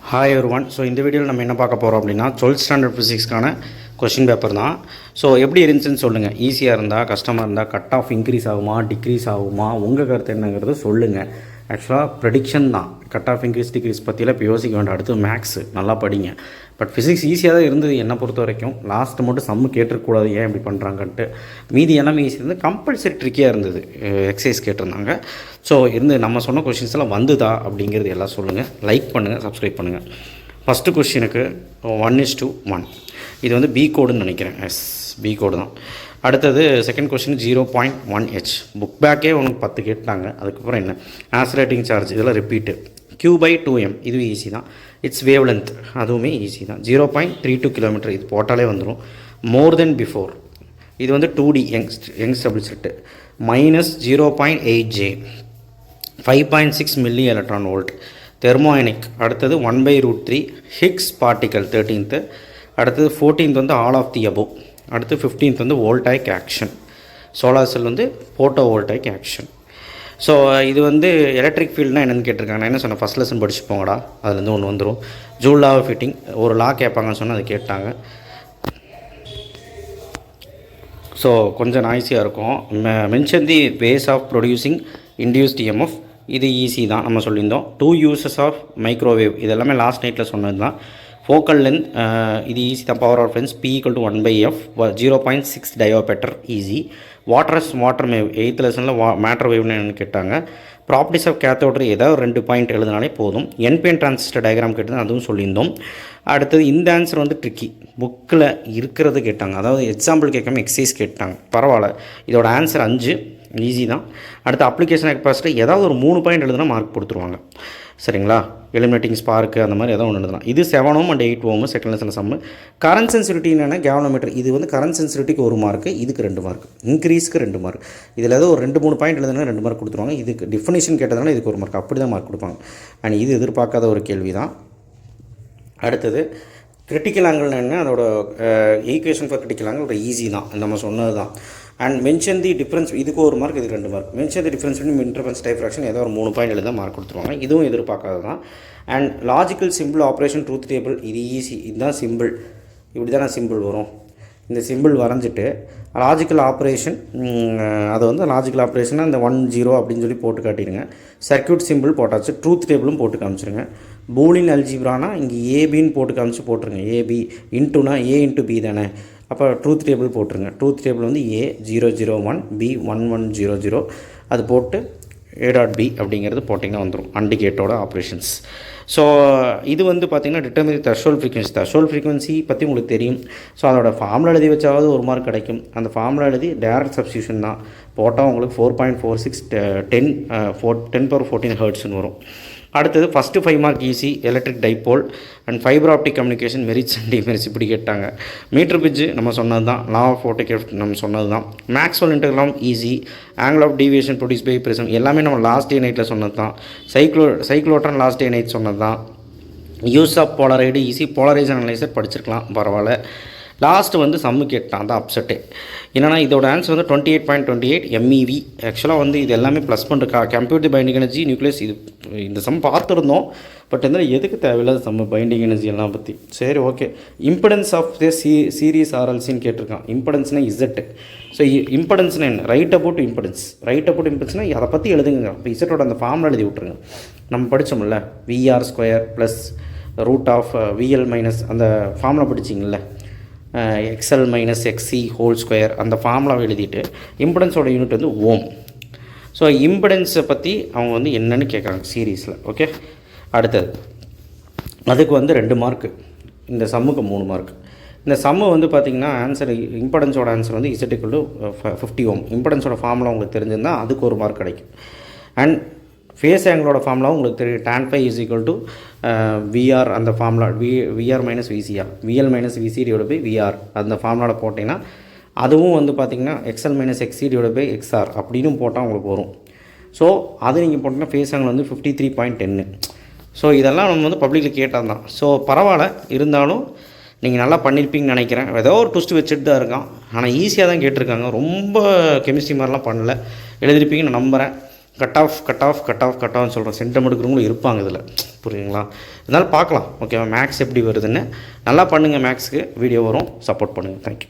Hi everyone. So இந்த வீடியோவில் நம்ம என்ன பார்க்க போகிறோம் அப்படின்னா 12th ஸ்டாண்டர்ட் ஃபிசிக்ஸ்க்கான கொஷின் பேப்பர் தான். ஸோ எப்படி இருந்துச்சுன்னு சொல்லுங்கள். ஈஸியாக இருந்தால், கஷ்டமாக இருந்தால், கட் ஆஃப் இன்க்ரீஸ் ஆகுமா டிக்ரீஸ் ஆகுமா, உங்கள் கருத்து என்னங்கிறது சொல்லுங்கள். ஆக்சுவலாக ப்ரெடிக்ஷன் தான், கட் ஆஃப் இன்க்ரீஸ் டிக்ரீஸ் பற்றிலாம் இப்போ யோசிக்க வேண்டாம். அடுத்து மேக்ஸு நல்லா படிங்க. பட் ஃபிசிக்ஸ் ஈஸியாக தான் இருந்தது என்னை பொறுத்த வரைக்கும். லாஸ்ட்டு மட்டும் சம்மு கேட்டுருக்கூடாது, ஏன் இப்படி பண்ணுறாங்கன்ட்டு. மீதி எல்லாமே ஈஸியாக இருந்து, கம்பல்சரி ட்ரிக்கியாக இருந்தது. எக்ஸசைஸ் கேட்டிருந்தாங்க. ஸோ நம்ம சொன்ன கொஷின்ஸ் எல்லாம் வந்துதா அப்படிங்கிறது எல்லாம் சொல்லுங்கள். லைக் பண்ணுங்கள், சப்ஸ்கிரைப் பண்ணுங்கள். ஃபஸ்ட்டு கொஷினுக்கு 1:1. இது வந்து பி கோடுன்னு நினைக்கிறேன். எஸ், பி கோடு தான். அடுத்தது செகண்ட் கொஷின் 0.1h. புக் பேக்கே உனக்கு 10 கேட்டாங்க. அதுக்கப்புறம் என்ன, ஆசிலேட்டிங் சார்ஜ், இதெல்லாம் ரிப்பீட்டு. Q/2m, இதுவும் ஈஸி தான். இட்ஸ் வேவ் லென்த், அதுவுமே ஈஸி தான். 0.32 km, இது போட்டாலே வந்துடும். மோர் தென் பிஃபோர், இது வந்து 2D Young's double set. -0.8J, 5.6 milli electron volt. Thermionic, அடுத்தது 1/√3. Higgs particle 13th. அடுத்தது 14th வந்து ஆல் ஆஃப் தி அபோவ். அடுத்து 15th வந்து வோல்டாயிக் ஆக்ஷன். சோலார் செல் வந்து போட்டோ வோல்டாயிக் ஆக்ஷன். ஸோ இது வந்து எலக்ட்ரிக் ஃபீல்டுனா என்னென்னு கேட்டிருக்காங்க. நான் என்ன சொன்னேன், ஃபஸ்ட் லெசன் படிச்சு போங்கடா, அதுலேருந்து ஒன்று வந்துடும். ஜூல் லா ஆஃப் ஃபிட்டிங், ஒரு லா கேட்பாங்கன்னு சொன்னால் அதை கேட்டாங்க. ஸோ கொஞ்சம் நாய்ஸியாக இருக்கும். Mention the ways of producing induced EMF, இது ஈஸி தான், நம்ம சொல்லியிருந்தோம். 2 uses ஆஃப் மைக்ரோவேவ், இது எல்லாமே லாஸ்ட் நைட்டில் சொன்னது தான். ஃபோக்கல் லென்த், இது ஈஸி தான். Power of friends P = 1/f. 0.6 dioptre, easy. Water wave, 8th லெசனில் மேட்டர் வேவ்னு என்னென்னு கேட்டாங்க. ப்ராப்பர்ட்டிஸ் ஆஃப் கேத்தோட்ரி, ஏதாவது 2 பாயிண்ட் எழுதினாலே போதும். NPN டிரான்சிஸ்டர் டயக்ராம் கேட்டது, அதுவும் சொல்லியிருந்தோம். அடுத்தது இந்த ஆன்சர் வந்து ட்ரிக்கி, புக்கில் இருக்கிறது கேட்டாங்க. அதாவது எக்ஸாம்பிள் கேட்காம எக்ஸசைஸ் கேட்டாங்க. பரவாயில்ல, இதோட ஆன்சர் 5, ஈஸி தான். அடுத்து அப்ளிகேஷன் கெப்பாசிட்டி, ஏதாவது ஒரு 3 பாயிண்ட் எழுதுனா மார்க் கொடுத்துருவாங்க. சரிங்களா, எலிமினேட்டிங் ஸ்பார்க்கு அந்த மாதிரி ஏதாவது ஒன்று எழுதலாம். இது 7 Ohm and 8 Ohm செகண்ட் லெசனில் சம்மு. கரண்ட் சென்சிட்டிவிட்டி என்னென்னா கேவனோமீட்டர், இது வந்து கரண்ட் சென்சிட்டிவிட்டிக்கு 1 மார்க்கு, இதுக்கு 2 மார்க், இன்க்ரீஸ்க்கு 2 மார்க். இதில் ஏதோ ஒரு 2-3 பாயிண்ட் எழுதுனா 2 மார்க் கொடுத்துருவாங்க. இதுக்கு டிஃபினிஷன் கேட்டதுனால இதுக்கு 1 மார்க், அப்படி தான் மார்க் கொடுப்பாங்க. அண்ட் இது எதிர்பார்க்காத ஒரு கேள்வி தான். அடுத்தது கிரிட்டிக்கல் ஆங்கிள் என்ன, அதோட ஈக்குவேஷன் ஃபார் கிரிட்டிக்கல் ஆங்கிள் ஒரு ஈஸி தான், நம்ம சொன்னது தான். அண்ட் மென்ஷன் தி டிஃப்ரென்ஸ், இதுக்கு 1 மார்க், இதுக்கு 2 mark. Mention the difference between interference diffraction, ஏதோ ஒரு 3 பாயிண்ட் எழுத மார்க் கொடுத்துருவாங்க. இதுவும் எதிர்பார்க்காது தான். And logical simple operation truth table, இது ஈஸி. இதுதான் சிம்பிள், இப்படி தானே சிம்பிள் வரும். இந்த சிம்பிள் வரைஞ்சிட்டு லாஜிக்கல் ஆப்ரேஷன், அதை வந்து லாஜிக்கல் ஆப்ரேஷனாக இந்த 1 0 அப்படின்னு சொல்லி போட்டு காட்டிடுங்க. சர்க்யூட் சிம்பிள் போட்டாச்சு, ட்ரூத் டேபிளும் போட்டு காமிச்சிருங்க. பூலியன் அல்ஜிப்ரானா இங்கே ஏபின்னு போட்டு காமிச்சு போட்டுருங்க. ஏபி இன்ட்டுனா A × B தானே, அப்போ ட்ரூத் டேபிள் போட்டுருங்க. ட்ரூத் டேபிள் வந்து A001 B1100, அது போட்டு A.B அப்படிங்கிறது போட்டிங்கன்னா வந்துடும். And கேட்டோட operations. ஸோ இது வந்து பார்த்திங்கன்னா determine threshold frequency. Threshold frequency பற்றி உங்களுக்கு தெரியும். ஸோ அதோட ஃபார்முலா எழுதி வச்சாவது 1 மார்க் கிடைக்கும். அந்த ஃபார்முலா எழுதி டேரக்ட் சப்ஸ்டியூஷன் தான் போட்டால் உங்களுக்கு 4.46 10^14 ஹெர்ட்ஸ்னு வரும். அடுத்தது first 5 mark easy, electric dipole and fibre optic communication, merits and demerits இப்படி கேட்டாங்க. மீட்டர் பிட்ஜ் நம்ம சொன்னது தான். லா ஆஃப் ஃபோட்டோகிராஃப் நம்ம சொன்னது தான். Maxwell integral easy. Angle of deviation produce by prism எல்லாமே நம்ம லாஸ்ட் டே நைட்டில் சொன்னது தான். சைக்ளோட்ரான் லாஸ்ட் டே நைட் சொன்னது தான். Use of polaroid easy. Polarise analyser படிச்சிருக்கலாம், பரவாயில்ல. லாஸ்ட்டு வந்து சம்மு கேட்டான், தான் அப்செட்டு. என்னென்னா இதோட ஆன்சர் வந்து 28.28 MeV. ஆக்சுவலாக வந்து இது எல்லாமே ப்ளஸ் பண்ணுறக்கா கம்ப்யூட்டர் பைண்டிங் எனர்ஜி நியூக்ளியஸ். இது இந்த சம் பார்த்துருந்தோம், பட் வந்து எதுக்கு தேவையில்லாத சம்மு பைண்டிங் எனர்ஜி எல்லாம் பற்றி. சரி, okay. Impedance of the series RLCன்னு கேட்டிருக்கான். இம்படன்ஸ்னா Z. ஸோ இம்படன்ஸ்னா என்ன, write about impedance. Write about இம்படன்ஸ்னால் அதை பற்றி எழுதுங்க. இப்போ இசட்டோட அந்த ஃபார்முலா எழுதி விட்ருங்க. நம்ம படித்தோம்ல, VR² + √VL- அந்த ஃபார்முலா படிச்சிங்கள, XL - XC² அந்த ஃபார்முலாவை எழுதிட்டு இம்படன்ஸோட யூனிட் வந்து ஓம். ஸோ இம்படன்ஸை பற்றி அவங்க வந்து என்னென்னு கேட்குறாங்க சீரீஸில். ஓகே, அடுத்தது அதுக்கு வந்து 2 மார்க்கு, இந்த சம்முக்கு 3 மார்க். இந்த சம்மு வந்து பார்த்திங்கன்னா ஆன்சர், இம்படன்ஸோட ஆன்சர் வந்து Z = 50 Ohm. இம்படன்ஸோட ஃபார்முலா உங்களுக்கு தெரிஞ்சிருந்தால் அதுக்கு 1 மார்க் கிடைக்கும். அண்ட் ஃபேஸ் ஆங்கிளோட ஃபார்முலாவும் உங்களுக்கு தெரியும். tan phi = VR, அந்த formula VR - VC, VL - VC / VR அந்த ஃபார்முலாவில் போட்டிங்கன்னா அதுவும் வந்து பார்த்திங்கன்னா XL - XC / XR அப்படின்னு போட்டால் உங்களுக்கு வரும். ஸோ அது நீங்கள் போட்டிங்கன்னா ஃபேஸ் ஆங்கிள் வந்து 53.10. ஸோ இதெல்லாம் நம்ம வந்து பப்ளிக்கில் கேட்டால் தான். ஸோ பரவாயில்ல, இருந்தாலும் நீங்கள் நல்லா பண்ணியிருப்பீங்கன்னு நினைக்கிறேன். ஏதோ ஒரு ட்விஸ்ட் வச்சுட்டு தான் இருக்கான், ஆனால் ஈஸியாக தான் கேட்டிருக்காங்க. ரொம்ப கெமிஸ்ட்ரி மாதிரிலாம் பண்ணல, எழுதிருப்பீங்கன்னு நம்புகிறேன். கட் ஆஃப்னு சொல்கிறேன். சென்டம் எடுக்கிறவங்களும் இருப்பாங்க இதில், புரியுங்களா? அதனால் பார்க்கலாம். ஓகேவா? மேக்ஸ் எப்படி வருதுன்னு நல்லா பண்ணுங்கள். மேக்ஸுக்கு வீடியோ வரும், சப்போர்ட் பண்ணுங்கள். தேங்க்யூ.